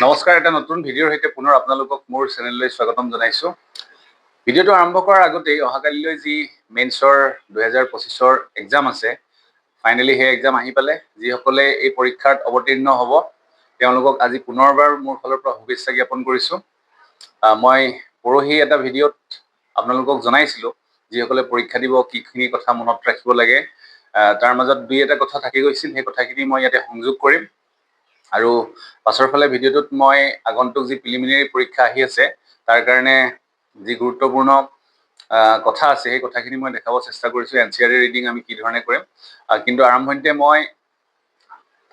নমস্কাৰ, এটা নতুন ভিডিঅ'ৰ সৈতে পুনৰ আপোনালোকক মোৰ চেনেললৈ স্বাগতম জনাইছোঁ। ভিডিঅ'টো আৰম্ভ কৰাৰ আগতেই অহাকালিলৈ যি মেইনছৰ 2025ৰ এক্সাম আছে, ফাইনেলি সেই এক্সাম আহি পালে। যিসকলে এই পৰীক্ষাত অৱতীৰ্ণ হ'ব তেওঁলোকক আজি পুনৰবাৰ মোৰ ফালৰ পৰা শুভেচ্ছা জ্ঞাপন কৰিছোঁ। মই পৰহি এটা ভিডিঅ'ত আপোনালোকক জনাইছিলোঁ যিসকলে পৰীক্ষা দিব কিখিনি কথা মনত ৰাখিব লাগে। তাৰ মাজত দুই এটা কথা থাকি গৈছিল, সেই কথাখিনি মই ইয়াতে সংযোগ কৰিম। আৰু পাছৰ ফালে ভিডিঅ'টোত মই আগন্তুক যি প্ৰিলিমিনাৰী পৰীক্ষা আহি আছে তাৰ কাৰণে যি গুৰুত্বপূৰ্ণ কথা আছে সেই কথাখিনি মই দেখাব চেষ্টা কৰিছোঁ। NCERT ৰিডিং আমি কি ধৰণে কৰিম, কিন্তু আৰম্ভণিতে মই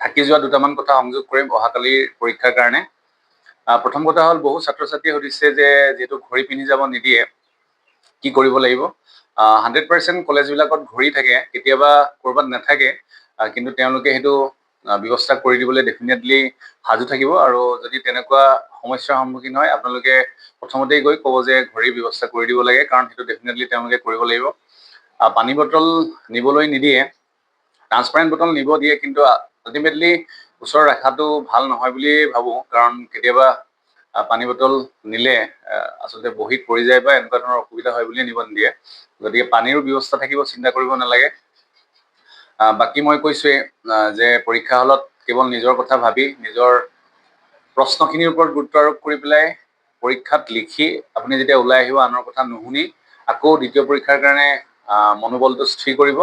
থাকি যোৱা দুটামান কথা সংযোগ কৰিম অহাকালিৰ পৰীক্ষাৰ কাৰণে। প্ৰথম কথা হ'ল, বহু ছাত্ৰ ছাত্ৰীয়ে সুধিছে যে যিহেতু ঘড়ী পিন্ধি যাব নিদিয়ে কি কৰিব লাগিব। 100% কলেজবিলাকত ঘড়ী থাকে, কেতিয়াবা ক'ৰবাত নাথাকে, কিন্তু তেওঁলোকে সেইটো ব্যৱস্থা কৰি দিবলৈ ডেফিনেটলি সাজু থাকিব। আৰু যদি তেনেকুৱা সমস্যাৰ সন্মুখীন হয় আপোনালোকে প্ৰথমতেই গৈ ক'ব যে ঘড়ীৰ ব্যৱস্থা কৰি দিব লাগে, কাৰণ সেইটো ডেফিনেটলি তেওঁলোকে কৰিব লাগিব। পানী বটল নিবলৈ নিদিয়ে, ট্ৰান্সপাৰেণ্ট বটল নিব দিয়ে, কিন্তু আল্টিমেটলি ওচৰত ৰখাটো ভাল নহয় বুলিয়েই ভাবোঁ, কাৰণ কেতিয়াবা পানী বটল নিলে আচলতে বহীত পৰি যায় বা এনেকুৱা ধৰণৰ অসুবিধা হয় বুলিয়ে নিব নিদিয়ে। গতিকে পানীৰো ব্যৱস্থা থাকিব, চিন্তা কৰিব নালাগে। বাকী মই কৈছোঁৱেই যে পৰীক্ষা হলত কেৱল নিজৰ কথা ভাবি নিজৰ প্ৰশ্নখিনিৰ ওপৰত গুৰুত্ব আৰোপ কৰি পেলাই পৰীক্ষাত লিখি আপুনি যেতিয়া ওলাই আহিব, আনৰ কথা নুশুনি আকৌ দ্বিতীয় পৰীক্ষাৰ কাৰণে মনোবলটো স্থিৰ কৰিব।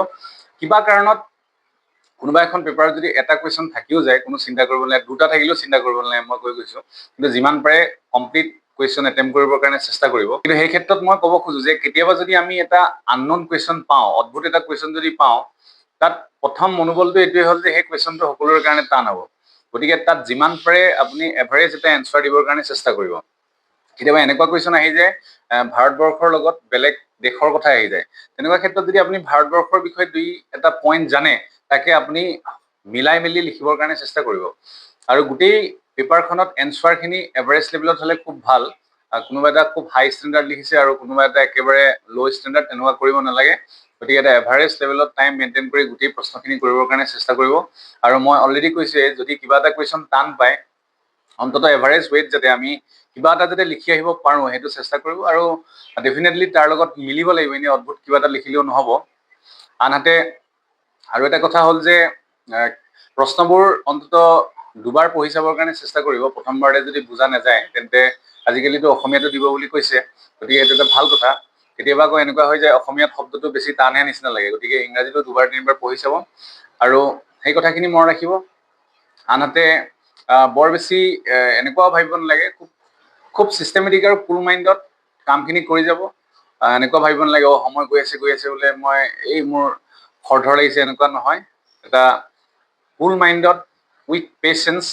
কিবা কাৰণত কোনোবা এখন পেপাৰত যদি এটা কুৱেশ্যন থাকিও যায়, কোনো চিন্তা কৰিব নালাগে, দুটা থাকিলেও চিন্তা কৰিব নালাগে, মই কৈ গৈছোঁ। কিন্তু যিমান পাৰে কমপ্লিট কুৱেশ্যন এটেম্প কৰিবৰ কাৰণে চেষ্টা কৰিব। কিন্তু সেই ক্ষেত্ৰত মই ক'ব খোজোঁ যে কেতিয়াবা যদি আমি এটা আনন'ন কুৱেশ্যন পাওঁ, অদ্ভুত এটা কুৱেশ্যন যদি পাওঁ, তাত প্ৰথম মনোবলটো এইটোৱে হ'ল যে সেই কুৱেশ্যনটো সকলোৰে কাৰণে টান হ'ব। গতিকে তাত যিমান পাৰে আপুনি এভাৰেজ এটা এনচাৰ দিবৰ কাৰণে চেষ্টা কৰিব। কেতিয়াবা এনেকুৱা কুৱেশ্যন আহি যায় ভাৰতবৰ্ষৰ লগত বেলেগ দেশৰ কথা আহি যায়। তেনেকুৱা ক্ষেত্ৰত যদি আপুনি ভাৰতবৰ্ষৰ বিষয়ে দুই এটা পইণ্ট জানে, তাকে আপুনি মিলাই মেলি লিখিবৰ কাৰণে চেষ্টা কৰিব। আৰু গোটেই পেপাৰখনত এনচাৰখিনি এভাৰেজ লেভেলত হ'লে খুব ভাল। কোনোবা এটা খুব হাই ষ্টেণ্ডাৰ্ড লিখিছে আৰু কোনোবা এটা একেবাৰে ল' ষ্টেণ্ডাৰ্ড, তেনেকুৱা কৰিব নালাগে। গতিকে এটা এভাৰেজ লেভেলত টাইম মেইনটেইন কৰি গোটেই প্ৰশ্নখিনি কৰিবৰ কাৰণে চেষ্টা কৰিব। আৰু মই অলৰেডি কৈছোঁৱে, যদি কিবা এটা কুৱেশ্যন টান পায় অন্ততঃ এভাৰেজ ৱেইট যাতে আমি কিবা এটা যাতে লিখি আহিব পাৰোঁ সেইটো চেষ্টা কৰিব। আৰু ডেফিনেটলি তাৰ লগত মিলিব লাগিব, এনেই অদ্ভুত কিবা এটা লিখিলেও নহ'ব। আনহাতে আৰু এটা কথা হ'ল যে প্ৰশ্নবোৰ অন্ততঃ দুবাৰ পঢ়ি চাবৰ কাৰণে চেষ্টা কৰিব। প্ৰথমবাৰতে যদি বুজা নাযায় তেন্তে আজিকালিতো অসমীয়াটো দিব বুলি কৈছে, গতিকে এইটো এটা ভাল কথা। কেতিয়াবা আকৌ এনেকুৱা হৈ যায় অসমীয়াত শব্দটো বেছি টানহে নিচিনা লাগে, গতিকে ইংৰাজীটো দুবাৰ তিনিবাৰ পঢ়ি চাব আৰু সেই কথাখিনি মনত ৰাখিব। আনহাতে বৰ বেছি এনেকুৱাও ভাবিব নালাগে খুব চিষ্টেমেটিক আৰু কুল মাইণ্ডত কামখিনি কৰি যাব। এনেকুৱা ভাবিব নালাগে সময় গৈ আছে বোলে মই মোৰ খৰধৰ লাগিছে, এনেকুৱা নহয়। এটা কুল মাইণ্ডত উইথ পেচেঞ্চ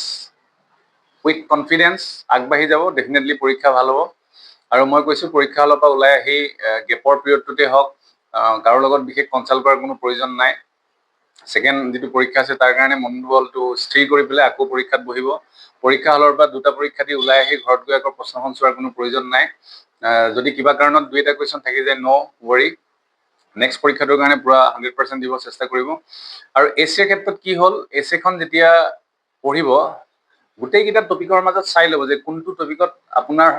উইথ কনফিডেঞ্চ আগবাঢ়ি যাব, ডেফিনেটলি পৰীক্ষা ভাল হ'ব। আৰু মই কৈছোঁ পৰীক্ষা হলৰ পৰা ওলাই আহি গেপৰ পিৰিয়ডটোতে হওক কাৰো লগত বিশেষ কনচাল্ট কৰাৰ কোনো প্ৰয়োজন নাই। ছেকেণ্ড যিটো পৰীক্ষা আছে তাৰ কাৰণে মনোবলটো স্থিৰ কৰি পেলাই আকৌ পৰীক্ষাত বহিব। পৰীক্ষা হলৰ পৰা দুটা পৰীক্ষা দি ওলাই আহি ঘৰত গৈ আকৌ প্ৰশ্নখন চোৱাৰ কোনো প্ৰয়োজন নাই। যদি কিবা কাৰণত দুই এটা কুৱেশ্যন থাকি যায়, ন' ৱৰি, নেক্সট পৰীক্ষাটোৰ কাৰণে পূৰা 100% দিব চেষ্টা কৰিব। আৰু এছেৰ ক্ষেত্ৰত কি হ'ল, এছেখন যেতিয়া পঢ়িব গোটেইকেইটা টপিকৰ মাজত চাই ল'ব যে কোনটো টপিকত আপোনাৰ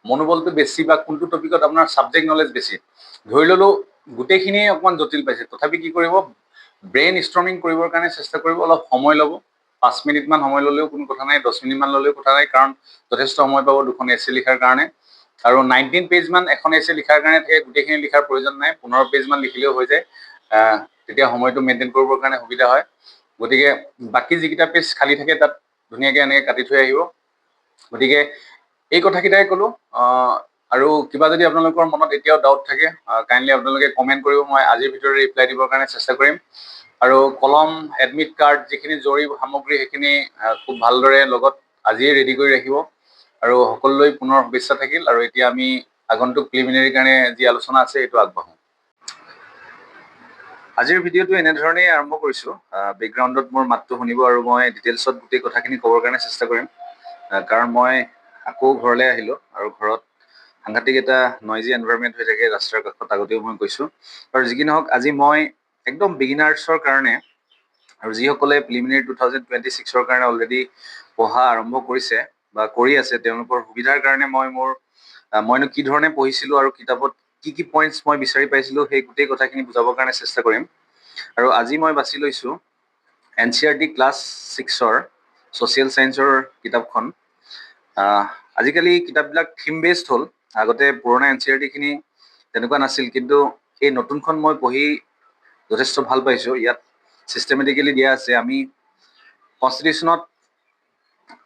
মনোবলটো বেছি বা কোনটো টপিকত আপোনাৰ ছাবজেক্ট নলেজ বেছি। ধৰি ল'লোঁ গোটেইখিনিয়ে অকণমান জটিল পাইছে, তথাপি কি কৰিব, ব্ৰেইন ষ্টৰ্মিং কৰিবৰ কাৰণে চেষ্টা কৰিব। অলপ সময় ল'ব, 5 মিনিটমান সময় ল'লেও কোনো কথা নাই, 10 মিনিটমান ল'লেও কথা নাই, কাৰণ যথেষ্ট সময় পাব দুখন এছে লিখাৰ কাৰণে। আৰু 19 পেজমান এখন এছে লিখাৰ কাৰণে থাকে, গোটেইখিনি লিখাৰ প্ৰয়োজন নাই, 15 পেজমান লিখিলেও হৈ যায়। তেতিয়া সময়টো মেইনটেইন কৰিবৰ কাৰণে সুবিধা হয়। গতিকে বাকী যিকেইটা পেজ খালী থাকে তাত ধুনীয়াকৈ এনেকৈ কাটি থৈ আহিব। গতিকে এই কথাকেইটাই ক'লোঁ। আৰু কিবা যদি আপোনালোকৰ মনত এতিয়াও ডাউট থাকে কাইণ্ডলি আপোনালোকে কমেণ্ট কৰিব, মই আজিৰ ভিতৰতে ৰিপ্লাই দিবৰ কাৰণে চেষ্টা কৰিম। আৰু কলম, এডমিট কাৰ্ড, যিখিনি জৰুৰী সামগ্ৰী সেইখিনি খুব ভালদৰে লগত আজিয়ে ৰেডি কৰি ৰাখিব। আৰু সকলোলৈ পুনৰ শুভেচ্ছা থাকিল। আৰু এতিয়া আমি আগন্তুক প্ৰিলিমিনাৰীৰ কাৰণে যি আলোচনা আছে এইটো আগবাঢ়োঁ। আজিৰ ভিডিঅ'টো এনেধৰণেই আৰম্ভ কৰিছোঁ। বেকগ্ৰাউণ্ডত মোৰ মাতটো শুনিব আৰু মই ডিটেইলছত গোটেই কথাখিনি ক'বৰ কাৰণে চেষ্টা কৰিম, কাৰণ মই আকৌ ঘৰলৈ আহিলোঁ আৰু ঘৰত সাংঘাতিক এটা নইজি এনভাইৰনমেণ্ট হৈ থাকে ৰাস্তাৰ কাষত, আগতেও মই কৈছোঁ। আৰু যি কি নহওক, আজি মই একদম বিগিনাৰ্ছৰ কাৰণে আৰু যিসকলে প্ৰিলিমিনাৰী 2026ৰ কাৰণে অলৰেডি পঢ়া আৰম্ভ কৰিছে বা কৰি আছে তেওঁলোকৰ সুবিধাৰ কাৰণে মইনো কি ধৰণে পঢ়িছিলোঁ আৰু কিতাপত কি পইণ্টছ মই বিচাৰি পাইছিলোঁ সেই গোটেই কথাখিনি বুজাবৰ কাৰণে চেষ্টা কৰিম। আৰু আজি মই বাছি লৈছোঁ NCERT ক্লাছ 6ৰ ছ'চিয়েল ছায়েন্সৰ কিতাপখন। আজিকালি কিতাপবিলাক থিম বেছড হ'ল। আগতে পুৰণা NCERT খিনি তেনেকুৱা নাছিল, কিন্তু এই নতুনখন মই পঢ়ি যথেষ্ট ভাল পাইছোঁ। ইয়াত চিষ্টেমেটিকেলি দিয়া আছে। আমি কনষ্টিটিউশ্যনত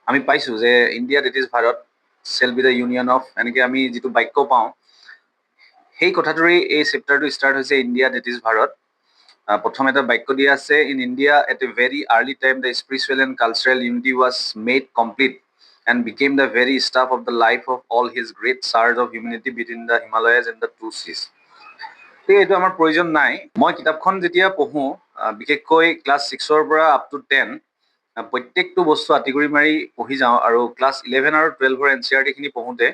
আমি পাইছোঁ যে India that is Bharat shall be the union of, এনেকৈ আমি যিটো বাক্য পাওঁ সেই কথাটোৰেই এই চেপ্টাৰটো ষ্টাৰ্ট হৈছে ইণ্ডিয়া ডেট ইজ ভাৰত। প্ৰথম এটা বাক্য দিয়া আছে, in India at a very early time the spiritual and cultural unity was made complete and became the very staff of the life of all his great surge of humanity between the Himalayas and the two seas. এইটো আমাৰ প্ৰয়োজন নাই। মই কিতাপখন যেতিয়া পঢ়োঁ, বিশেষকৈ class 6ৰ পৰা আপ টু 10 প্ৰত্যেকটো বস্তু আঁতিগুৰি মাৰি পঢ়ি যাওঁ। আৰু ক্লাছ 11 আৰু 12ৰ NCERT খিনি পঢ়োঁতে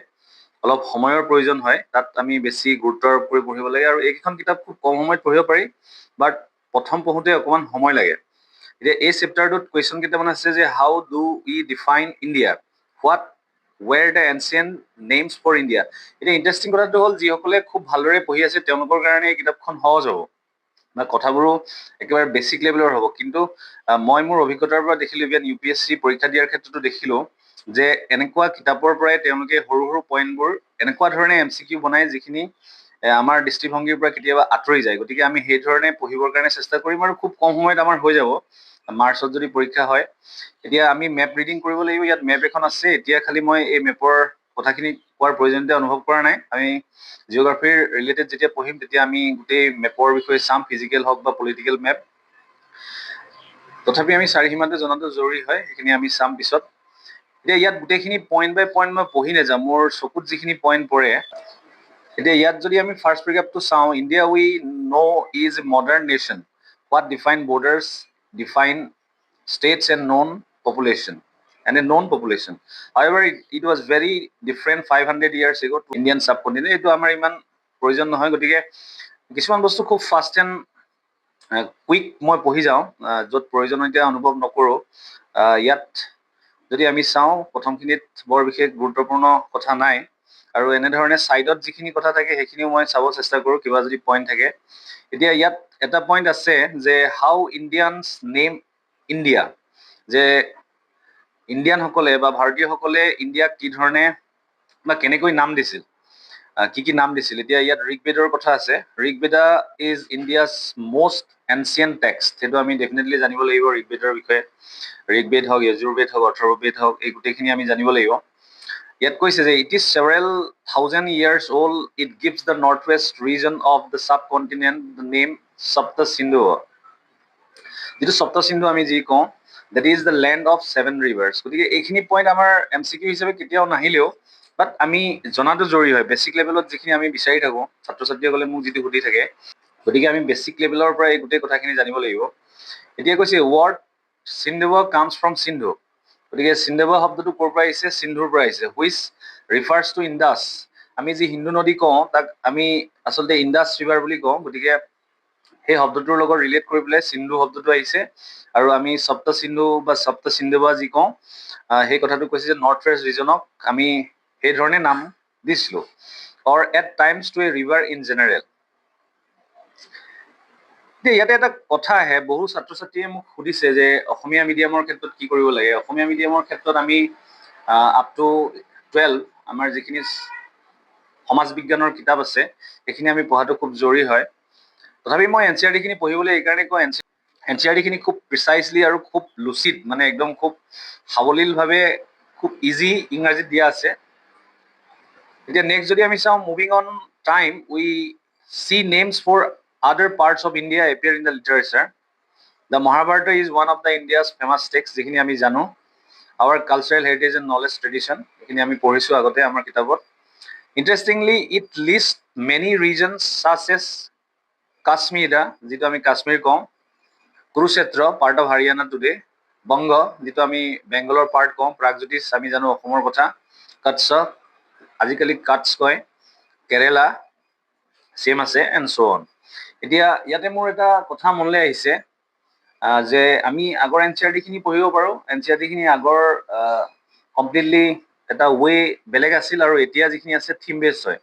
অলপ সময়ৰ প্ৰয়োজন হয়। তাত আমি বেছি গুৰুত্ব আৰোপ কৰি পঢ়িব লাগে, আৰু এইকেইখন কিতাপ খুব কম সময়ত পঢ়িব পাৰি, বাট প্ৰথম পঢ়োঁতে অকণমান সময় লাগে। এতিয়া এই চেপ্টাৰটোত কুৱেশ্যন কেইটামান আছে যে how do we define India, what were the ancient names for India. এতিয়া ইণ্টাৰেষ্টিং কথাটো হ'ল, যিসকলে খুব ভালদৰে পঢ়ি আছে তেওঁলোকৰ কাৰণে এই কিতাপখন সহজ হ'ব বা কথাবোৰো একেবাৰে বেছিক লেভেলৰ হ'ব। কিন্তু মই মোৰ অভিজ্ঞতাৰ পৰা দেখিলোঁ, ইভেন UPSC পৰীক্ষা দিয়াৰ ক্ষেত্ৰতো দেখিলোঁ যে এনেকুৱা কিতাপৰ পৰাই তেওঁলোকে সৰু সৰু পইণ্টবোৰ এনেকুৱা ধৰণে MCQ বনায় যিখিনি আমাৰ দৃষ্টিভংগীৰ পৰা কেতিয়াবা আঁতৰি যায়। গতিকে আমি সেই ধৰণে পঢ়িবৰ কাৰণে চেষ্টা কৰিম, আৰু খুব কম সময়ত আমাৰ হৈ যাব। মাৰ্চত যদি পৰীক্ষা হয়, এতিয়া আমি মেপ ৰিডিং কৰিব লাগিব। ইয়াত মেপ এখন আছে। এতিয়া খালি মই এই মেপৰ কথাখিনি কোৱাৰ প্ৰয়োজনীয়তা অনুভৱ কৰা নাই। আমি জিঅ'গ্ৰাফীৰ ৰিলেটেড যেতিয়া পঢ়িম তেতিয়া আমি গোটেই মেপৰ বিষয়ে চাম, ফিজিকেল হওক বা পলিটিকেল মেপ। তথাপি আমি চাৰিসীমাটো জনাটো জৰুৰী হয়, সেইখিনি আমি চাম পিছত। এতিয়া ইয়াত গোটেইখিনি পইণ্ট বাই পইণ্ট মই পঢ়ি নাযাম, মোৰ চকুত যিখিনি পইণ্ট পৰে। এতিয়া ইয়াত যদি আমি ফাৰ্ষ্ট পেৰাগ্ৰাফটো চাওঁ, India we no' is a modern nation, what define borders, define states and known population and a known population. However, it was very different 500 years ago to Indian subcontinent. এইটো আমাৰ ইমান প্ৰয়োজন নহয়, গতিকে কিছুমান বস্তু খুব ফাষ্ট এণ্ড কুইক মই পঢ়ি যাওঁ, য'ত প্ৰয়োজনীয়তা অনুভৱ নকৰোঁ। ইয়াত যদি আমি চাওঁ, প্ৰথমখিনিত বৰ বিশেষ গুৰুত্বপূৰ্ণ কথা নাই, আৰু এনেধৰণে ছাইডত যিখিনি কথা থাকে সেইখিনিও মই চাব চেষ্টা কৰোঁ, কিবা যদি পইণ্ট থাকে। এতিয়া ইয়াত এটা পইণ্ট আছে যে হাউ ইণ্ডিয়ানছ নেম ইণ্ডিয়া, যে ইণ্ডিয়ানসকলে বা ভাৰতীয়সকলে ইণ্ডিয়াক কি ধৰণে বা কেনেকৈ নাম দিছিল, কি নাম দিছিল। এতিয়া ইয়াত ঋগ্বেদৰ কথা আছে। Rigveda is India's most ancient text. সেইটো আমি ডেফিনেটলি জানিব লাগিব ঋগ্বেদৰ বিষয়ে। ঋগ্বেদ হওক, যজুৰ্বেদ হওক, অথৰ্ববেদ হওক, এই গোটেইখিনি আমি জানিব লাগিব। ইয়াত কৈছে যে it is several thousand years old, it gives the northwest region of the subcontinent the name Sapta Sindhu. যিটো সপ্ত সিন্ধু আমি যি কওঁ, that is the land of 7 rivers. গতিকে এইখিনি পইণ্ট আমাৰ MCQ হিচাপে কেতিয়াও নাহিলেও, বাট আমি জনাটো জৰুৰী হয়। বেছিক লেভেলত যিখিনি আমি বিচাৰি থাকোঁ, ছাত্ৰ ছাত্ৰীসকলে মোক যিটো সুধি থাকে, গতিকে আমি বেছিক লেভেলৰ পৰা এই গোটেই কথাখিনি জানিব লাগিব। এতিয়া কৈছে ৱৰ্ড সিন্ধুৱা কামছ ফ্ৰম সিন্ধু। গতিকে সিন্ধুৱা শব্দটো ক'ৰ পৰা আহিছে? সিন্ধুৰ পৰা আহিছে। Which refers to Indus. আমি যি সিন্ধু নদী কওঁ তাক আমি আচলতে ইণ্ডাছ ৰিভাৰ বুলি কওঁ। গতিকে সেই শব্দটোৰ লগত ৰিলেট কৰি পেলাই সিন্ধু শব্দটো আহিছে। আৰু আমি সপ্ত সিন্ধু বা সপ্ত সিন্ধুৱা যি কওঁ, সেই কথাটো কৈছে যে নৰ্থ ৱেষ্ট ৰিজনক আমি সেই ধৰণে নাম দিছিলোঁ, or at times to a river in general. এতিয়া ইয়াতে এটা কথা আহে, বহু ছাত্ৰ ছাত্ৰীয়ে মোক সুধিছে যে অসমীয়া মিডিয়ামৰ ক্ষেত্ৰত কি কৰিব লাগে। অসমীয়া মিডিয়ামৰ ক্ষেত্ৰত আমি আপ টু 12 আমাৰ যিখিনি সমাজ বিজ্ঞানৰ কিতাপ আছে সেইখিনি আমি পঢ়াটো খুব জৰুৰী হয়। তথাপি মই NCERT খিনি পঢ়িবলৈ এইকাৰণে কওঁ, NCERT খিনি খুব প্ৰিচাইজলি আৰু খুব লুচিড, মানে একদম খুব সাৱলীলভাৱে খুব ইজি ইংৰাজীত দিয়া আছে। এতিয়া নেক্সট যদি আমি চাওঁ, moving on time we see names for other parts of India appear in the literature. The Mahabharata is one of the India's famous text, যিখিনি আমি জানো। Our cultural heritage and knowledge tradition, এইখিনি আমি পঢ়িছোঁ আগতে আমাৰ কিতাপত। Interestingly it list many regions such as Kashmir, যিটো আমি কাশ্মীৰ কওঁ, Kurukshetra part of Haryana today, Banga যিটো আমি বেংগলৰ পাৰ্ট কওঁ, প্ৰাগজ্যোতিষ আমি জানো অসমৰ কথা, কচ্ছ আজিকালি কাটছ কয়, কেৰেলা ছেম আছে, এণ্ড ছ' অন। এতিয়া ইয়াতে মোৰ এটা কথা মনলৈ আহিছে যে আমি আগৰ NCERT খিনি পঢ়িব পাৰোঁ। NCERT খিনি আগৰ কমপ্লিটলি এটা ৱে বেলেগ আছিল আৰু এতিয়া যিখিনি আছে থিম বেছ হয়।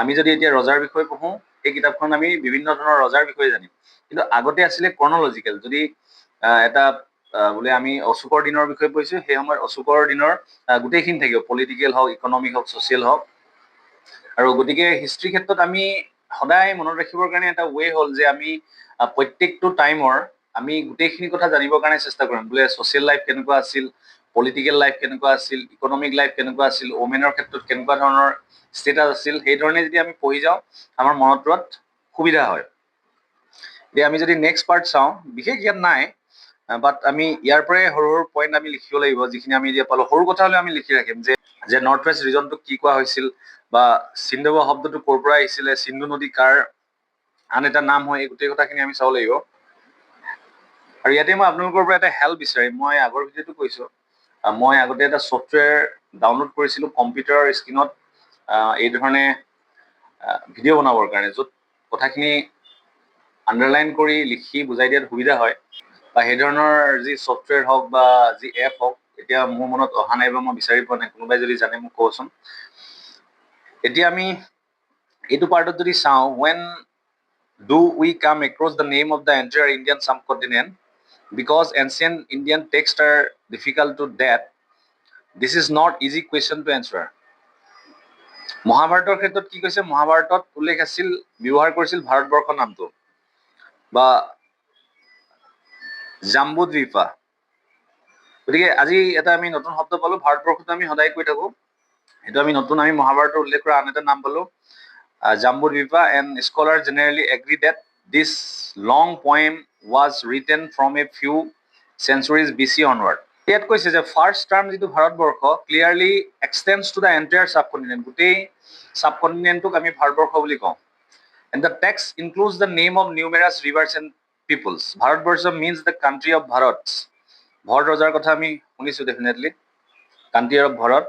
আমি যদি এতিয়া ৰজাৰ বিষয়ে পঢ়োঁ, এই কিতাপখন আমি বিভিন্ন ধৰণৰ ৰজাৰ বিষয়ে জানিম, কিন্তু আগতে আছিলে ক্ৰনলজিকেল। যদি এটা বোলে আমি অশোকৰ দিনৰ বিষয়ে পঢ়িছোঁ, সেই সময়ত অশোকৰ দিনৰ গোটেইখিনি থাকিব, পলিটিকেল হওক, ইকনমিক হওক, ছ'চিয়েল হওক। আৰু গতিকে হিষ্ট্ৰীৰ ক্ষেত্ৰত আমি সদায় মনত ৰাখিবৰ কাৰণে এটা ৱে হ'ল যে আমি প্ৰত্যেকটো টাইমৰ আমি গোটেইখিনি কথা জানিবৰ কাৰণে চেষ্টা কৰিম। বোলে ছ'চিয়েল লাইফ কেনেকুৱা আছিল, পলিটিকেল লাইফ কেনেকুৱা আছিল, ইকনমিক লাইফ কেনেকুৱা আছিল, ওমেনৰ ক্ষেত্ৰত কেনেকুৱা ধৰণৰ ষ্টেটাছ আছিল, সেইধৰণে যদি আমি পঢ়ি যাওঁ আমাৰ মনত ৰোৱাত সুবিধা হয়। এতিয়া আমি যদি নেক্সট পাৰ্ট চাওঁ, বিশেষ ইয়াত নাই, বাট আমি ইয়াৰ পৰাই সৰু সৰু পইণ্ট আমি লিখিব লাগিব, যিখিনি আমি এতিয়া পালোঁ। সৰু কথা হ'লে আমি লিখি ৰাখিম যে নৰ্থ ৱেষ্ট ৰিজনটোক কি কোৱা হৈছিল, বা সিন্ধুৱা শব্দটো ক'ৰ পৰা আহিছিলে, সিন্ধু নদী কাৰ আন এটা নাম হয়, এই গোটেই কথাখিনি আমি চাব লাগিব। আৰু ইয়াতে মই আপোনালোকৰ পৰা এটা হেল্প বিচাৰিম। মই আগৰ ভিডিঅ'টো কৈছোঁ, মই আগতে এটা ছফ্টৱেৰ ডাউনলোড কৰিছিলোঁ কম্পিউটাৰৰ স্ক্ৰীণত এই ধৰণে ভিডিঅ' বনাবৰ কাৰণে, য'ত কথাখিনি আণ্ডাৰলাইন কৰি লিখি বুজাই দিয়াত সুবিধা হয়, বা সেই ধৰণৰ যি ছফ্টৱেৰ হওক বা যি এপ হওক, এতিয়া মোৰ মনত অহা নাই বা মই বিচাৰি পোৱা নাই। কোনোবাই যদি জানে মোক কওকচোন। এতিয়া আমি এইটো পাৰ্টত যদি চাওঁ, when do we come across the name of the entire Indian subcontinent, because ancient Indian texts are difficult to date, this is not easy question to answer. মহাভাৰতৰ ক্ষেত্ৰত কি কৈছে, মহাভাৰতত উল্লেখ আছিল, ব্যৱহাৰ কৰিছিল ভাৰতবৰ্ষৰ নামটো বা জাম্বুদ্বীপা। গতিকে আজি এটা আমি নতুন শব্দ পালোঁ, ভাৰতবৰ্ষটো আমি সদায় কৈ থাকোঁ, সেইটো আমি নতুন, আমি মহাভাৰতৰ উল্লেখ কৰা আন এটা নাম পালোঁ, জাম্বুদ্বীপা, and scholars generally agree that this long poem was written from a few centuries BC onward. ইয়াত কৈছে যে ফাৰ্ষ্ট টাৰ্ম যিটো Bharatavarsha clearly extends to the entire subcontinent, গোটেই ছাবকণ্টিনেণ্টটোক আমি ভাৰতবৰ্ষ বুলি কওঁ। And the text includes the name of numerous rivers and peoples. Bharatvarsha means the country of Bharats. ভৰত ৰজাৰ কথা আমি শুনিছোঁ definitely, country of Bharat.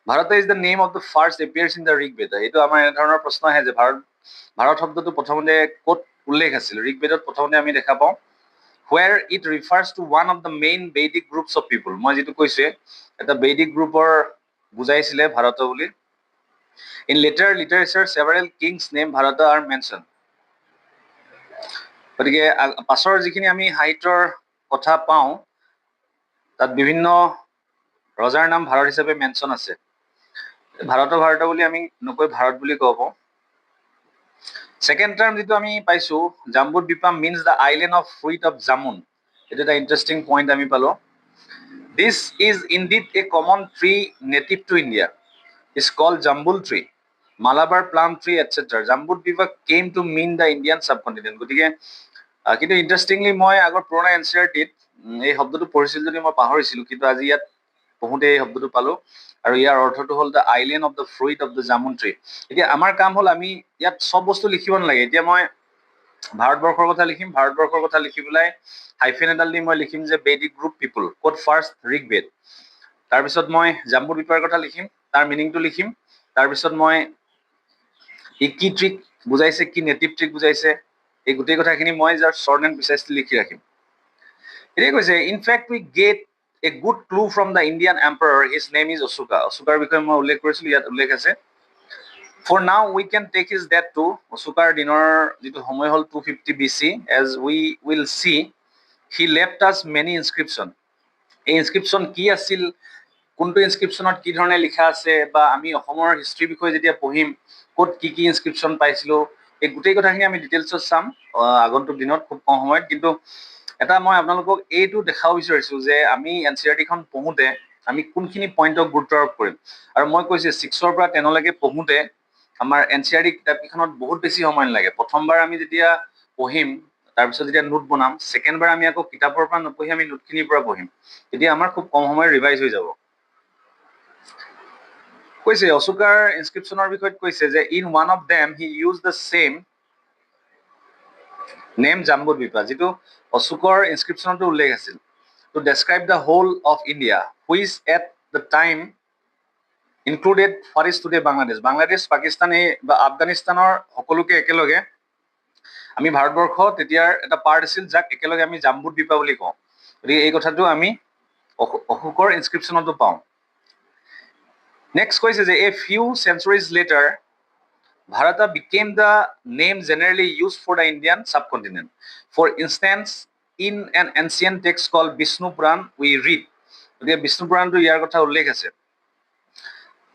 Bharat is the name of the first appears in the Rigveda. এইটো আমাৰ এনেধৰণৰ প্ৰশ্ন আহে যে ভাৰত শব্দটো প্ৰথমতে ক'ত উল্লেখ আছিল। ঋগবেদত প্ৰথমতে আমি দেখা পাওঁ, where it refers to one of the main Vedic groups of people. মই যিটো কৈছোঁ, এটা বৈদিক গ্ৰুপৰ বুজাইছিলে ভাৰত বুলি। In later literature, several kings named Bharata are mentioned. গতিকে পাছৰ যিখিনি আমি সাহিত্যৰ কথা পাওঁ, তাত বিভিন্ন ৰজাৰ নাম ভাৰত হিচাপে মেনশ্যন আছে। ভাৰত বুলি আমি নকৈ ভাৰত বুলি ক'ব পাৰোঁ। ছেকেণ্ড টাৰ্ম যিটো আমি পাইছোঁ, Jambudvipa means the island of fruit of jamun. এইটো এটা ইণ্টাৰেষ্টিং পইণ্ট আমি পালোঁ। This is indeed a common tree native to India, is called jambul tree, Malabar plum tree etcetera. Jambudvipa came to mean the Indian subcontinent. গতিকে কিন্তু interestingly মই আগৰ পুৰণা NCERT-ত এই শব্দটো পঢ়িছিলোঁ যদি মই পাহৰিছিলোঁ, কিন্তু আজি ইয়াত পঢ়োঁতে এই শব্দটো পালোঁ, আৰু ইয়াৰ অৰ্থটো হ'ল the island of the fruit of the jamun tree. এতিয়া আমাৰ কাম হ'ল আমি ইয়াত চব বস্তু লিখিব নালাগে। এতিয়া মই ভাৰতবৰ্ষৰ কথা লিখিম, ভাৰতবৰ্ষৰ কথা লিখি পেলাই হাইফেন এডাল দি মই লিখিম যে বেদিক গ্ৰুপ পিপুল, ক'ত ফাৰ্ষ্ট ঋগবেদ। তাৰপিছত মই জাম্বুদ্বীপাৰ কথা লিখিম, তাৰ মিনিংটো লিখিম। তাৰপিছত মই ই কি ট্ৰিক বুজাইছে, কি নেটিভ ট্ৰিক বুজাইছে, এই গোটেই কথাখিনি মই জাষ্ট শ্বৰ্ট এণ্ড প্ৰিচাইজলি লিখি ৰাখিম। এতিয়া কৈছে, in fact we get a good clue from the Indian emperor, his name is Ashoka. অশোকাৰ বিষয়ে মই উল্লেখ কৰিছিলোঁ, ইয়াত উল্লেখ আছে। For now we can take his date to, অশোকাৰ দিনৰ যিটো সময় হ'ল 250 BC, as we will see he left us many inscription. এই ইনস্ক্ৰিপশ্যন কি আছিল, কোনটো ইনস্ক্ৰিপশ্যনত কি ধৰণে লিখা আছে, বা আমি অসমৰ হিষ্ট্ৰীৰ বিষয়ে যেতিয়া পঢ়িম ক'ত কি কি ইনস্ক্ৰিপশ্যন পাইছিলোঁ, এই গোটেই কথাখিনি আমি ডিটেইলছত চাম আগন্তুক দিনত, খুব কম সময়ত। কিন্তু এটা মই আপোনালোকক এইটো দেখাব বিচাৰিছোঁ যে আমি NCERT-খন পঢ়োঁতে আমি কোনখিনি পইণ্টক গুৰুত্ব আৰোপ কৰিম। আৰু মই কৈছোঁ 6ৰ পৰা 10লৈকে পঢ়োঁতে আমাৰ NCERT কিতাপকেইখনত বহুত বেছি সময় নালাগে। প্ৰথমবাৰ আমি যেতিয়া পঢ়িম, তাৰপিছত যেতিয়া নোট বনাম, ছেকেণ্ডবাৰ আমি আকৌ কিতাপৰ পৰা নপঢ়ি আমি নোটখিনিৰ পৰা পঢ়িম, তেতিয়া আমাৰ খুব কম সময় ৰিভাইজ হৈ যাব। কৈছে অশোকাৰ ইনস্ক্ৰিপশ্যনৰ বিষয়ত কৈছে যে in one of them he use the same name Jambudvipa, যিটো অশোকৰ ইনস্ক্ৰিপশ্যনতো উল্লেখ আছিল, to describe the whole of India, which at the time included what is today Bangladesh. Bangladesh, Pakistan বা আফগানিস্তানৰ সকলোকে একেলগে আমি ভাৰতবৰ্ষ তেতিয়াৰ এটা পাৰ্ট আছিল, যাক একেলগে আমি জাম্বুদ্বীপা বুলি কওঁ। গতিকে এই কথাটো আমি অশোকৰ ইনস্ক্ৰিপশ্যনতো পাওঁ। Next question is, a few centuries later, Bharata became the name generally used for the Indian subcontinent. For instance, in an ancient text called Vishnu Puran, we read, গতিকে বিষ্ণু পুৰাণটো ইয়াৰ কথা উল্লেখ আছে।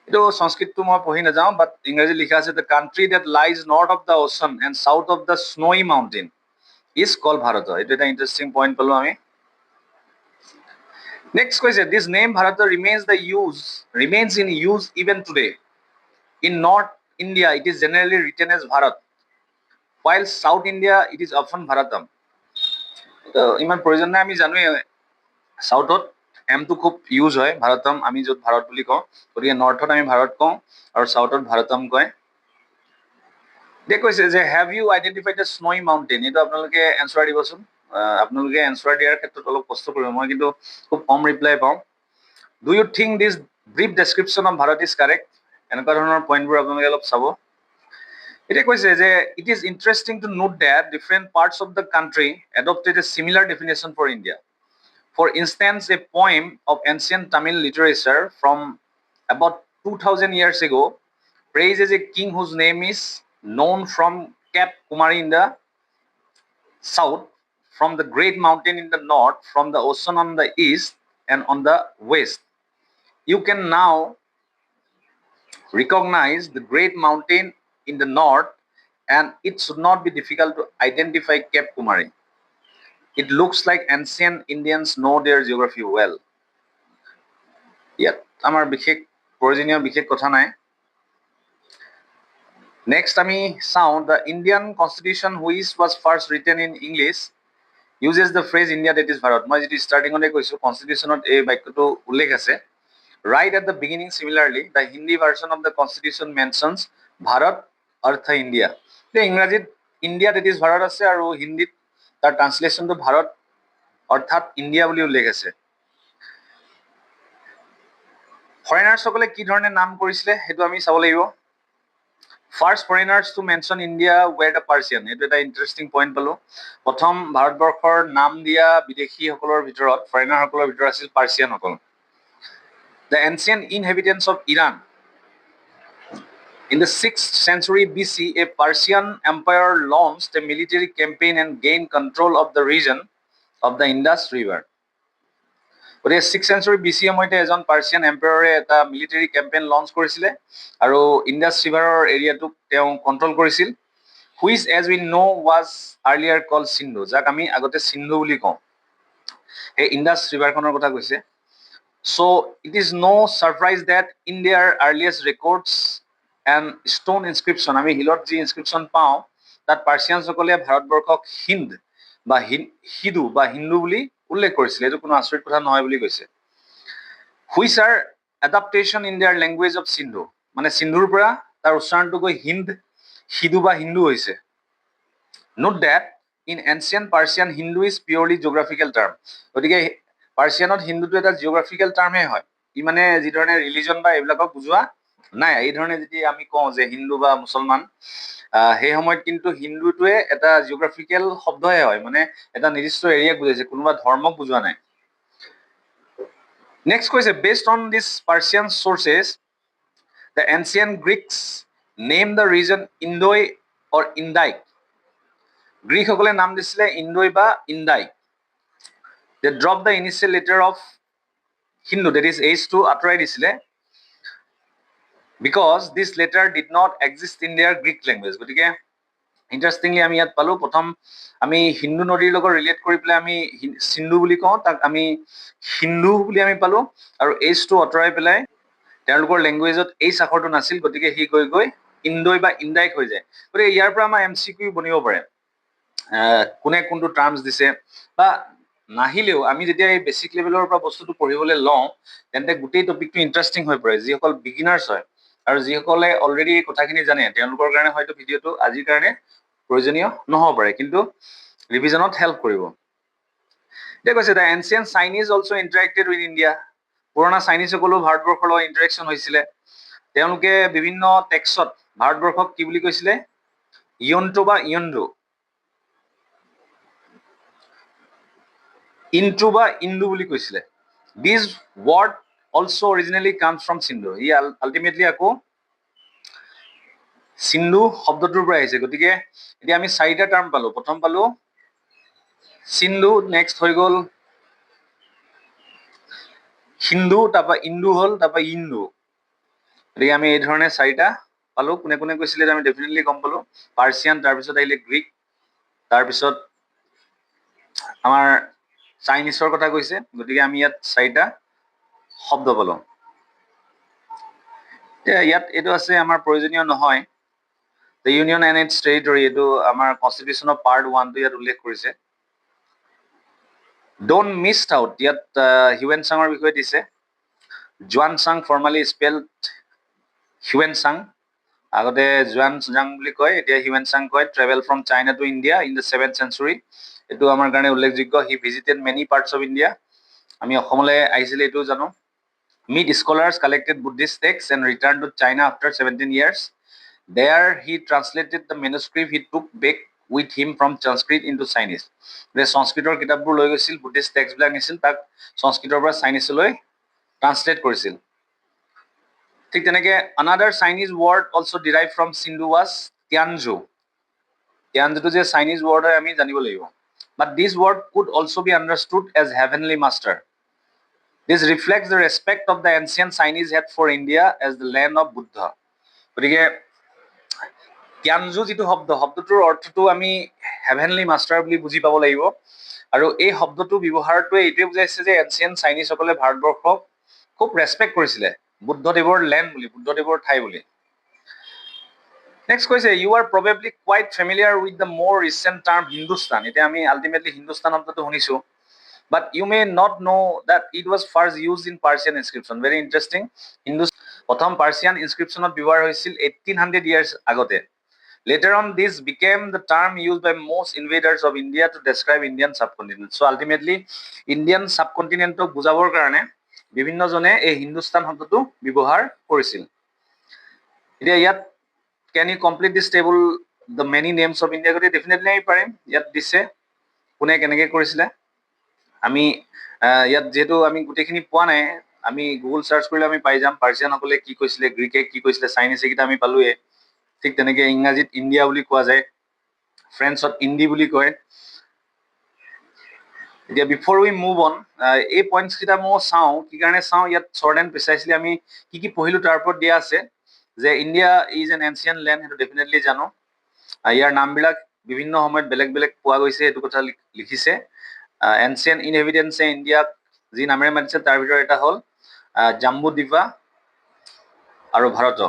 এইটো সংস্কৃতটো মই পঢ়ি নাযাওঁ, বাট ইংৰাজী লিখা আছে, the country that lies north of the ocean and south of the snowy mountain is called Bharat. এইটো এটা ইণ্টাৰেষ্টিং পইণ্ট পালো আমি। Next question, this name Bharata remains in use even today. In North India, it is generally written as Bharat, while South India, it is often Bharatam. তো ইমান প্ৰয়োজন নাই, আমি জানোৱে সাউথত এমটো খুব ইউজ হয়, ভাৰতম আমি য'ত ভাৰত বুলি কওঁ, গতিকে নৰ্থত আমি ভাৰত কওঁ আৰু সাউথত ভাৰতম কয়। দে কৈছে যে have U identified the snowy mountain, এইটো আপোনালোকে এনচাৰ দিবচোন। আপোনালোকে এনচাৰ দিয়াৰ ক্ষেত্ৰত অলপ কষ্ট কৰিব, মই কিন্তু খুব কম ৰিপ্লাই পাওঁ। Do you think this brief description of Bharat is correct? এনেকুৱা ধৰণৰ পইণ্টবোৰ আপোনালোকে অলপ চাব। এতিয়া কৈছে যে it is interesting to note that different parts of the country adopted a similar definition for India. For instance, a poem of ancient Tamil literature from about 2000 years ago praises a king whose name is known from Cape Kumari in the south, from the great mountain in the north, from the ocean on the east and on the west. You can now recognize the great mountain in the north, and it should not be difficult to identify Cape Kumari. It looks like ancient Indians know their geography well. ইয়াত আমাৰ বিশেষ প্ৰয়োজনীয় বিশেষ কথা নাই। Next আমি চাওঁ, the Indian constitution which was first written in English uses the phrase India that is Bharat. মই যিটো ষ্টাৰ্টিঙতে কৈছোঁ, কনষ্টিটিউশ্যনত এই বাক্যটো উল্লেখ আছে। Right at the beginning similarly the Hindi version of the constitution mentions Bharat অৰ্থ ইণ্ডিয়া। ইংৰাজীত ইণ্ডিয়া ডেট ইজ ভাৰত আছে আৰু হিন্দীত তাৰ ট্ৰান্সলেশ্যনটো ভাৰত অৰ্থাৎ ইণ্ডিয়া বুলি উল্লেখ আছে। ফৰেনাৰ্ছসকলে কি ধৰণে নাম কৰিছিলে সেইটো আমি চাব লাগিব। First foreigners to mention India were the Persian, এইটো এটা ইণ্টাৰেষ্টিং পইণ্ট পালো। প্ৰথম ভাৰতবৰ্ষৰ নাম দিয়া বিদেশীসকলৰ ভিতৰত, ফৰেনাৰসকলৰ ভিতৰত আছিল পাৰ্চিয়ানসকল। The ancient inhabitants of Iran in the 6th century BC, a Persian empire launched a military campaign and gained control of the region of the Indus River. গতিকে 6th century BC সময়তে এজন পাৰ্চিয়ান এম্পায়াৰে এটা মিলিটাৰী কেম্পেইন লঞ্চ কৰিছিলে আৰু ইণ্ডাছ ৰিভাৰৰ এৰিয়াটোক তেওঁ control কৰিছিল, which as we know was earlier call Sindhu, যাক আমি আগতে সিন্ধু বুলি কওঁ। সেই ইণ্ডাছ ৰিভাৰখনৰ কথা কৈছে। So' it is no' surprise that in their earliest records and stone inscription, আমি শিলত যি ইনস্ক্ৰিপশ্যন পাওঁ তাত পাৰ্চিয়ানসকলে ভাৰতবৰ্ষক হিন্দ বা সিধু বা হিন্দু বুলি উল্লেখ কৰিছিলে। এইটো কোনো আচৰিত কথা নহয় বুলি কৈছে। Which are adaptation in there language of Sindhu, মানে সিন্ধুৰ পৰা তাৰ উচ্চাৰণটো গৈ হিন্দ, সিধু বা হিন্দু হৈছে। Note that in ancient Persian Hindu is purely geographical term. গতিকে পাৰ্চিয়ানত হিন্দুটো এটা জিঅ'গ্ৰাফিকেল টাৰ্মহে হয়, ই মানে যিধৰণে ৰিলিজন বা এইবিলাকক বুজোৱা নাই। এই ধৰণে যদি আমি কওঁ যে হিন্দু বা মুছলমান, সেই সময়ত কিন্তু হিন্দুটোৱে এটা জিঅ'গ্ৰাফিকেল শব্দহে হয়, মানে এটা নিৰ্দিষ্ট এৰিয়াক বুজাইছে, কোনোবা ধৰ্মক বুজোৱা নাই। নেক্সট কৈছে, based on this Persian sources the ancient Greeks name the region Indoi or Indike. গ্ৰীকসকলে নাম দিছিলে ইণ্ডোই বা ইণ্ডাই। They drop the initial letter of Hindu, that is এইচটো আঁতৰাই দিছিলে, because this letter did not exist in their Greek language. গতিকে interestingly আমি ইয়াত পালো, প্ৰথম আমি হিন্দু নদীৰ লগত ৰিলেট কৰি পেলাই আমি সিন্ধু বুলি কওঁ, তাক আমি হিন্দু বুলি আমি পালো, আৰু এইচটো আঁতৰাই পেলাই তেওঁলোকৰ লেংগুৱেজত এইচ আখৰটো নাছিল, গতিকে সি গৈ গৈ ইণ্ডোই বা ইণ্ডাইক হৈ যায়। গতিকে ইয়াৰ পৰা আমাৰ MCQ বনিব পাৰে, কোনে কোনটো টাৰ্মছ দিছে, বা নাহিলেও আমি যেতিয়া এই বেছিক লেভেলৰ পৰা বস্তুটো পঢ়িবলৈ লওঁ তেন্তে গোটেই টপিকটো ইণ্টাৰেষ্টিং হৈ পৰে। যিসকল বিগিনাৰ্ছ হয় আৰু যিসকলে অলৰেডি এই কথাখিনি জানে তেওঁলোকৰ কাৰণে হয়তো ভিডিঅ'টো আজিৰ কাৰণে প্ৰয়োজনীয় নহ'ব পাৰে, কিন্তু ৰিভিজনত হেল্প কৰিব। এতিয়া কৈছে, the ancient Chinese also' interacted with India. পুৰণা চাইনিজসকলেও ভাৰতবৰ্ষৰ লগত ইণ্টাৰেকশ্যন হৈছিলে। তেওঁলোকে বিভিন্ন টেক্সট ভাৰতবৰ্ষক কি বুলি কৈছিলে, ইয়ন্টো বা ইয়ন্ডু, ইনটু বা ইন্দু বুলি কৈছিলে। These word also originally comes from Sindhu. E ultimately আকৌ সিন্ধু শব্দটোৰ পৰা আহিছে। গতিকে এতিয়া আমি চাৰিটা টাৰ্ম পালো। প্ৰথম পালো সিন্ধু, নেক্সট হৈ গ'ল হিন্দু, তাৰপৰা ইন্দু হ'ল, তাৰপৰা ইন্দু। গতিকে আমি এই ধৰণে চাৰিটা পালো। কোনে কোনে কৈছিলে আমি ডেফিনেটলি গম পালো। পাৰ্চিয়ান, তাৰপিছত আহিলে গ্ৰীক, তাৰপিছত আমাৰ চাইনিজৰ কথা কৈছে। গতিকে আমি ইয়াত চাৰিটা শব্দ পালো। এতিয়া ইয়াত এইটো আছে আমাৰ প্ৰয়োজনীয় নহয়, the union and its territory, এইটো আমাৰ কনষ্টিটিউশ্যনৰ পাৰ্ট 1টো ইয়াত উল্লেখ কৰিছে। ডোন্ট মিছড আউট, ইয়াত হিউৱেন চাঙৰ বিষয়ে দিছে। জুৱান চাং ফৰ্মালি স্পেল্ড হিউৱেন চাং, আগতে জুৱান চাং বুলি কয়, এতিয়া হিউৱেন চাং কয়। Travel from China to India in the 7th century, এইটো আমাৰ কাৰণে উল্লেখযোগ্য। He visited many parts of India, আমি অসমলৈ আহিছিলে এইটো জানো। Meet scholars, collected Buddhist texts and returned to China after 17 years. There he translated the manuscript he took back with him from Sanskrit into Chinese. সংস্কৃতৰ কিতাপবোৰ লৈ গৈছিল, Buddhist টেক্সটবিলাক নিছিল, তাক সংস্কৃতৰ পৰা চাইনিজলৈ ট্ৰান্সলেট কৰিছিল। ঠিক তেনেকে another Chinese word also derived from Sindhu was Tianzhu. Tianzhuটো যে চাইনিজ ৱৰ্ড হয় আমি জানিব লাগিব। But this word could also be understood as heavenly master. This reflects the respect of the ancient Chinese had for India as the land of Buddha. গতিকে তিয়ানজু যিটো শব্দটোৰ অৰ্থটো আমি হেভেনলি মাষ্টাৰ বুলি বুজি পাব লাগিব। আৰু এই শব্দটো ব্যৱহাৰটোৱে এইটোৱে বুজাইছে যে এনচিয়েণ্ট চাইনিজসকলে ভাৰতবৰ্ষক খুব ৰেচপেক্ট কৰিছিলে, বুদ্ধদেৱৰ লেণ্ড বুলি, বুদ্ধদেৱৰ ঠাই বুলি। নেক্সট কৈছে, you are probably quite familiar with the more recent term Hindustan. এতিয়া আমি আল্টিমেটলি হিন্দুস্তান শব্দটো শুনিছো, but you may not know that it was first used in Persian inscription. Very interesting. প্ৰথম পাৰ্চিয়ান ইনস্ক্ৰিপশ্যনত ব্যৱহাৰ হৈছিল 1800 years আগতে। Later on, this became the term used by most invaders of India to describe Indian subcontinent. So ultimately, Indian subcontinent বুজাবৰ কাৰণে বিভিন্নজনে এই হিন্দুস্তান শব্দটো ব্যৱহাৰ কৰিছিল। এতিয়া ইয়াত can you complete this table, the many names of India? গতিকে ডেফিনেটলি আমি পাৰিম। ইয়াত দিছে কোনে কেনেকৈ কৰিছিলে। আমি ইয়াত যিহেতু আমি গোটেইখিনি পোৱা নাই, আমি গুগল চাৰ্চ কৰিলে আমি পাই যাম। পাৰ্চিয়ানসকলে কি কৈছিলে, গ্ৰীকে কি কৈছিলে, চাইনিজ এইকেইটা আমি পালোৱে। ঠিক তেনেকে ইংৰাজীত ইণ্ডিয়া বুলি কোৱা যায়, ফ্ৰেঞ্চত ইণ্ডি বুলি কয়। এতিয়া বিফৰ উই মুভ অন, এই পইণ্টছ কেইটা মই চাওঁ, কি কাৰণে চাওঁ, ইয়াত শ্বৰ্ট এণ্ড প্ৰিচাইচলি আমি কি কি পঢ়িলো তাৰ ওপৰত দিয়া আছে। যে India is an ancient land, সেইটো ডেফিনেটলি জানো। ইয়াৰ নামবিলাক বিভিন্ন সময়ত বেলেগ বেলেগ পোৱা গৈছে, সেইটো কথা লিখিছে। এনচিয়েণ্ট ইনহেবিটেন্সে ইণ্ডিয়াক যি নামেৰে মাতিছে তাৰ ভিতৰত এটা হ'ল জাম্বু দ্বীপা আৰু Bharat.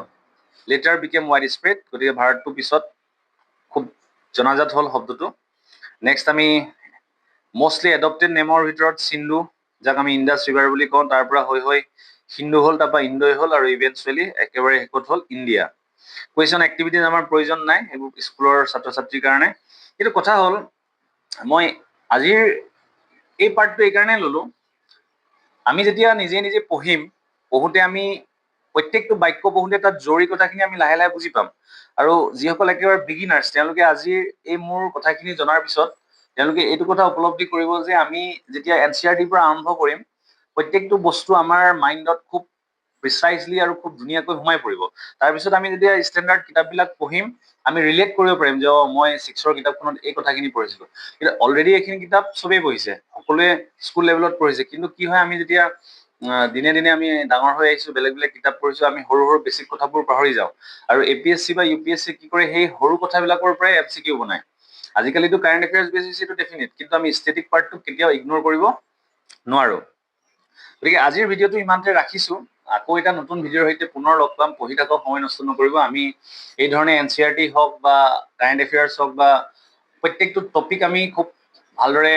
Letter became wide spread, গতিকে ভাৰতটো পিছত খুব জনাজাত হ'ল শব্দটো। নেক্সট আমি মষ্টলি এডপ্টেড নেমৰ ভিতৰত সিন্ধু, যাক আমি ইণ্ডাছ ৰিভাৰ বুলি কওঁ, তাৰ পৰা হৈ সিন্ধু হ'ল, তাৰপৰা ইণ্ডোই হ'ল, আৰু ইভেঞ্চুৱেলি একেবাৰে শেষত হ'ল ইণ্ডিয়া। কুৱেশ্যন এক্টিভিটিজ আমাৰ প্ৰয়োজন নাই, এইবোৰ স্কুলৰ ছাত্ৰ ছাত্ৰীৰ কাৰণে। কিন্তু কথা হ'ল, মই আজিৰ এই পাৰ্টটো এইকাৰণে ল'লো, আমি যেতিয়া নিজে নিজে পঢ়োঁতে আমি প্ৰত্যেকটো বাক্য পঢ়োঁতে তাত জৰুৰী কথাখিনি আমি লাহে লাহে বুজি পাম। আৰু যিসকল একেবাৰে বিগিনাৰ্ছ, তেওঁলোকে আজিৰ এই মোৰ কথাখিনি জনাৰ পিছত তেওঁলোকে এইটো কথা উপলব্ধি কৰিব যে আমি যেতিয়া NCERTৰ পৰা আৰম্ভ কৰিম, প্ৰত্যেকটো বস্তু আমাৰ মাইণ্ডত খুব প্ৰিচাইজলি আৰু খুব ধুনীয়াকৈ সোমাই পৰিব। তাৰপিছত আমি যেতিয়া ষ্টেণ্ডাৰ্ড কিতাপবিলাক পঢ়িম, আমি ৰিলেট কৰিব পাৰিম যে মই 6ৰ কিতাপখনত এই কথাখিনি পঢ়িছিলো। কিন্তু অলৰেডি এইখিনি কিতাপ চবেই পঢ়িছে, সকলোৱে স্কুল লেভেলত পঢ়িছে। কিন্তু কি হয়, আমি যেতিয়া দিনে দিনে আমি ডাঙৰ হৈ আহিছো, বেলেগ বেলেগ কিতাপ পঢ়িছো, আমি সৰু সৰু বেছিক কথাবোৰ পাহৰি যাওঁ। আৰু APSC বা UPSC কি কৰে, সেই সৰু কথাবিলাকৰ পৰাই MCQ বনায়। আজিকালিতো কাৰেণ্ট এফেয়াৰ্ছ বেছ হৈছে, এইটো ডেফিনেট, কিন্তু আমি ষ্টেটিক পাৰ্টটোক কেতিয়াও ইগনোৰ কৰিব নোৱাৰো। গতিকে আজিৰ ভিডিঅ'টো ইমানতে ৰাখিছো। আকৌ এটা নতুন ভিডিঅ'ৰ সৈতে পুনৰ লগ পাম। পঢ়ি থাকক, সময় নষ্ট নকৰিব। আমি এই ধৰণে NCERT হওক বা কাৰেণ্ট এফেয়াৰ্ছ হওক বা প্ৰত্যেকটো টপিক আমি খুব ভালদৰে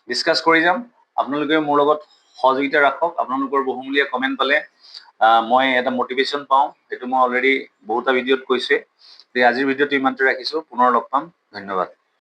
ডিছকাছ কৰি যাম। আপোনালোকে মোৰ লগত সহযোগিতা ৰাখক। আপোনালোকৰ বহুমূলীয়া কমেণ্ট পালে মই এটা মটিভেশ্যন পাওঁ, সেইটো মই অলৰেডি বহুটা ভিডিঅ'ত কৈছোৱে। আজিৰ ভিডিঅ'টো ইমানতে ৰাখিছো, পুনৰ লগ পাম। ধন্যবাদ।